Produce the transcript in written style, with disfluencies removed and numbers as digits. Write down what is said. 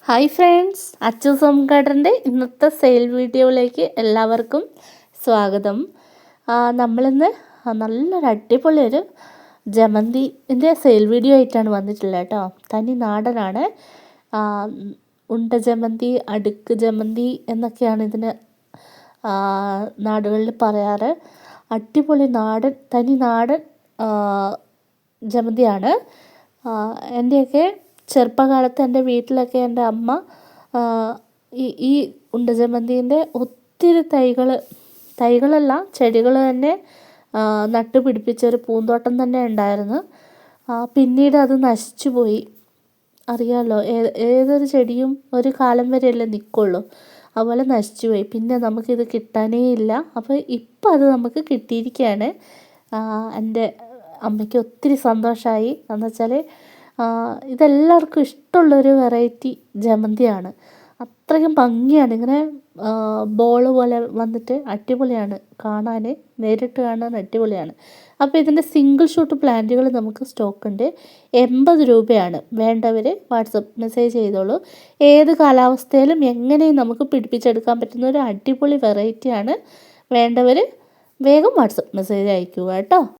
Hi friends, Achus home ഗാർഡൻ്റെ ഇന്നത്തെ sale വീഡിയോയിലേക്ക് എല്ലാവർക്കും സ്വാഗതം. നമ്മളിന്ന് നല്ലൊരു അടിപൊളിയൊരു ജമന്തിൻ്റെ സെയിൽ വീഡിയോ ആയിട്ടാണ് വന്നിട്ടുള്ളത് കേട്ടോ. തനി നാടനാണ്. ഉണ്ട ജമന്തി, അടുക്ക് ജമന്തി എന്നൊക്കെയാണ് ഇതിന് നാടുകളിൽ പറയാറ്. അടിപൊളി നാടൻ, തനി നാടൻ ജമന്തിയാണ്. എൻ്റെയൊക്കെ ചെറുപ്പകാലത്ത് എൻ്റെ വീട്ടിലൊക്കെ എൻ്റെ അമ്മ ഈ ഉണ്ട ജമന്തിൻ്റെ ഒത്തിരി തൈകളല്ല ചെടികൾ തന്നെ നട്ടുപിടിപ്പിച്ചൊരു പൂന്തോട്ടം തന്നെ ഉണ്ടായിരുന്നു. പിന്നീട് അത് നശിച്ചു പോയി. അറിയാമല്ലോ, ഏതൊരു ചെടിയും ഒരു കാലം വരെയല്ലേ നിൽക്കുള്ളൂ. അതുപോലെ നശിച്ചു പോയി. പിന്നെ നമുക്കിത് കിട്ടാനേ ഇല്ല. അപ്പോൾ ഇപ്പം അത് നമുക്ക് കിട്ടിയിരിക്കുകയാണ്. എൻ്റെ അമ്മയ്ക്ക് ഒത്തിരി സന്തോഷമായി. എന്ന് വെച്ചാൽ ഇതെല്ലാവർക്കും ഇഷ്ടമുള്ളൊരു വെറൈറ്റി ജമന്തിയാണ്. അത്രയും ഭംഗിയാണ്. ഇങ്ങനെ ബോൾ പോലെ വന്നിട്ട് അടിപൊളിയാണ് കാണാൻ, നേരിട്ട് കാണാൻ അടിപൊളിയാണ്. അപ്പോൾ ഇതിൻ്റെ സിംഗിൾ ഷൂട്ട് പ്ലാന്റുകൾ നമുക്ക് സ്റ്റോക്കുണ്ട്. 80 രൂപയാണ്. വേണ്ടവർ വാട്സപ്പ് മെസ്സേജ് ചെയ്തോളൂ. ഏത് കാലാവസ്ഥയിലും എങ്ങനെയും നമുക്ക് പിടിപ്പിച്ചെടുക്കാൻ പറ്റുന്ന ഒരു അടിപൊളി വെറൈറ്റിയാണ്. വേണ്ടവർ വേഗം വാട്സപ്പ് മെസ്സേജ് അയക്കുക കേട്ടോ.